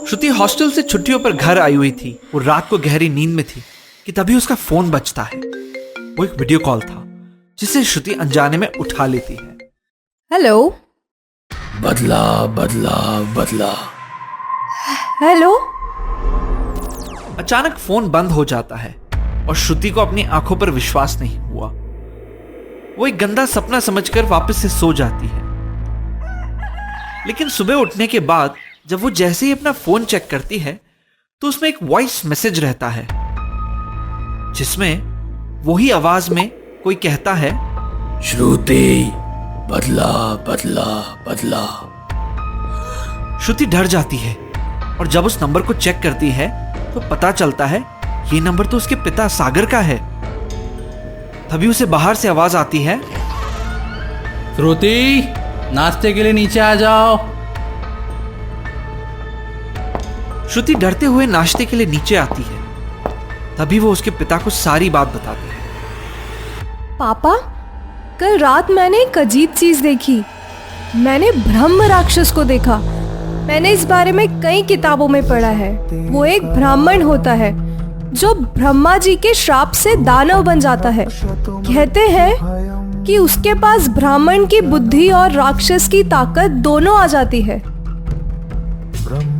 श्रुति hostel से छुट्टियों पर घर आई हुई थी। वो रात को गहरी नींद में थी कि तभी उसका फोन बजता है। वो एक वीडियो कॉल था जिसे श्रुति अनजाने में उठा लेती है। हेलो। बदला बदला बदला। हेलो। अचानक फोन बंद हो जाता है और श्रुति को अपनी आंखों पर विश्वास नहीं हुआ। वो एक गंदा सपना समझकर वापस से सो जाती है। लेकिन सुबह उठने के बाद जब वो जैसे ही अपना फोन चेक करती है तो उसमें एक वॉइस मैसेज रहता है जिसमें वही आवाज में कोई कहता है, श्रुति बदला बदला बदला। श्रुति डर जाती है और जब उस नंबर को चेक करती है तो पता चलता है ये नंबर तो उसके पिता सागर का है। तभी उसे बाहर से आवाज आती है, श्रुति नाश्ते के लिए नीचे आ जाओ। श्रुति डरते हुए नाश्ते के लिए नीचे आती है। तभी वो उसके पिता को सारी बात बताती है। पापा, कल रात मैंने एक अजीब चीज देखी। मैंने ब्रह्म राक्षस को देखा। मैंने इस बारे में कई किताबों में पढ़ा है। वो एक ब्राह्मण होता है जो ब्रह्मा जी के श्राप से दानव बन जाता है। कहते हैं कि उसके पास ब्राह्मण की बुद्धि और राक्षस की ताकत दोनों आ जाती है।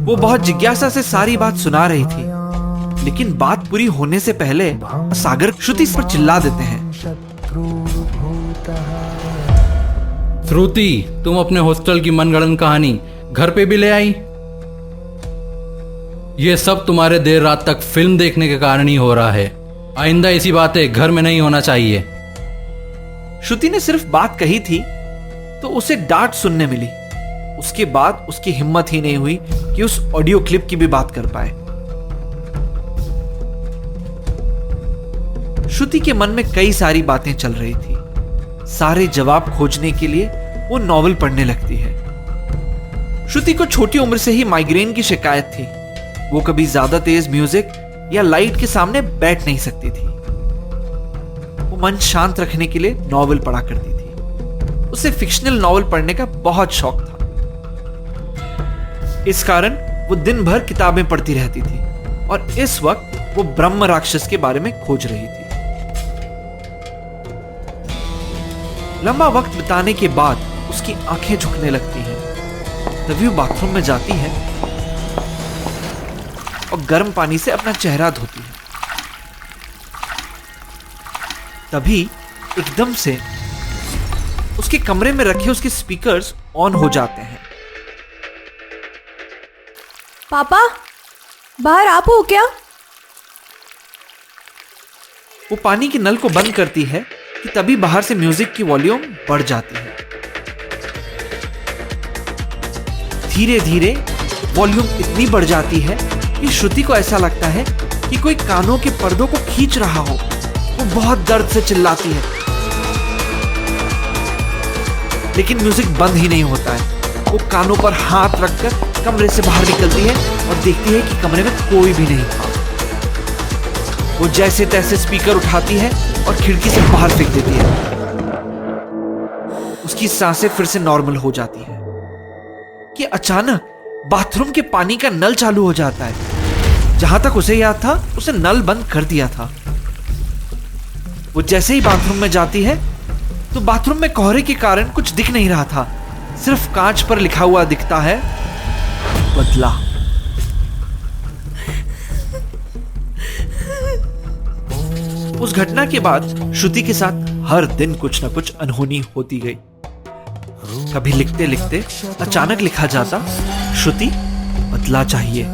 वो बहुत जिज्ञासा से सारी बात सुना रही थी, लेकिन बात पूरी होने से पहले सागर श्रुति पर चिल्ला देते हैं। श्रुति, तुम अपने हॉस्टल की मनगढ़ंत कहानी घर पे भी ले आई। ये सब तुम्हारे देर रात तक फिल्म देखने के कारण ही हो रहा है। आइंदा ऐसी बातें घर में नहीं होना चाहिए। श्रुति ने सिर्फ बात कही थी तो उसे डांट सुनने मिली। उसके बाद उसकी हिम्मत ही नहीं हुई कि उस ऑडियो क्लिप की भी बात कर पाए। श्रुति के मन में कई सारी बातें चल रही थी। सारे जवाब खोजने के लिए वो नॉवेल पढ़ने लगती है। श्रुति को छोटी उम्र से ही माइग्रेन की शिकायत थी। वो कभी ज्यादा तेज म्यूजिक या लाइट के सामने बैठ नहीं सकती थी। वो मन शांत रखने के लिए नॉवेल पढ़ा करती थी। उसे फिक्शनल नॉवेल पढ़ने का बहुत शौक था। इस कारण वो दिन भर किताबें पढ़ती रहती थी और इस वक्त वो ब्रह्म राक्षस के बारे में खोज रही थी। लंबा वक्त बिताने के बाद उसकी आंखें झुकने लगती हैं। तभी वो बाथरूम में जाती है और गर्म पानी से अपना चेहरा धोती है। तभी एकदम से उसके कमरे में रखे उसके स्पीकर्स ऑन हो जाते हैं। पापा, बाहर आप हो क्या? वो पानी के नल को बंद करती है कि तभी बाहर से म्यूजिक की वॉल्यूम बढ़ जाती है। धीरे धीरे वॉल्यूम इतनी बढ़ जाती है कि श्रुति को ऐसा लगता है कि कोई कानों के पर्दों को खींच रहा हो। वो बहुत दर्द से चिल्लाती है, लेकिन म्यूजिक बंद ही नहीं होता है। वो कानों पर हाथ रखकर कमरे से बाहर निकलती है और देखती है कि कमरे में कोई भी नहीं था। वो जैसे तैसे स्पीकर उठाती है और खिड़की से बाहर फेंक देती है। उसकी सांसें फिर से नॉर्मल हो जाती है कि अचानक बाथरूम के पानी का नल चालू हो जाता है। जहां तक उसे याद था उसे नल बंद कर दिया था। वो जैसे ही बाथरूम में जाती है तो बाथरूम में कोहरे के कारण कुछ दिख नहीं रहा था। सिर्फ कांच पर लिखा हुआ दिखता है, बदला। उस घटना के बाद श्रुति के साथ हर दिन कुछ ना कुछ अनहोनी होती गई। कभी लिखते लिखते अचानक लिखा जाता, श्रुति बदला चाहिए।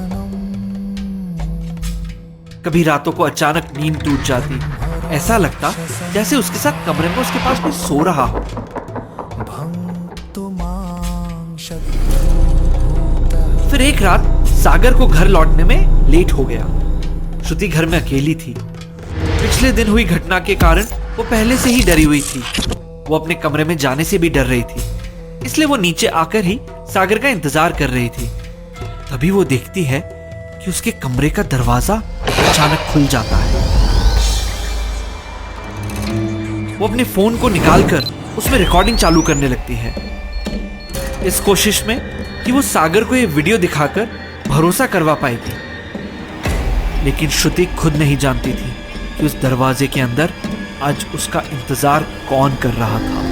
कभी रातों को अचानक नींद टूट जाती। ऐसा लगता जैसे उसके साथ कमरे में उसके पास कोई सो रहा हो। फिर एक रात सागर को घर लौटने में लेट हो गया। श्रुति घर में अकेली थी। पिछले दिन हुई घटना के कारण वो पहले से ही डरी हुई थी। वो अपने कमरे में जाने से भी डर रही थी, इसलिए वो नीचे आकर ही सागर का इंतजार कर रही थी। तभी वो देखती है कि उसके कमरे का दरवाजा अचानक खुल जाता है। वो अपने फोन को निकालकर उसमें रिकॉर्डिंग चालू करने लगती है। इस कोशिश में कि वो सागर को ये वीडियो दिखाकर भरोसा करवा पाएगी। लेकिन श्रुति खुद नहीं जानती थी कि उस दरवाजे के अंदर आज उसका इंतजार कौन कर रहा था।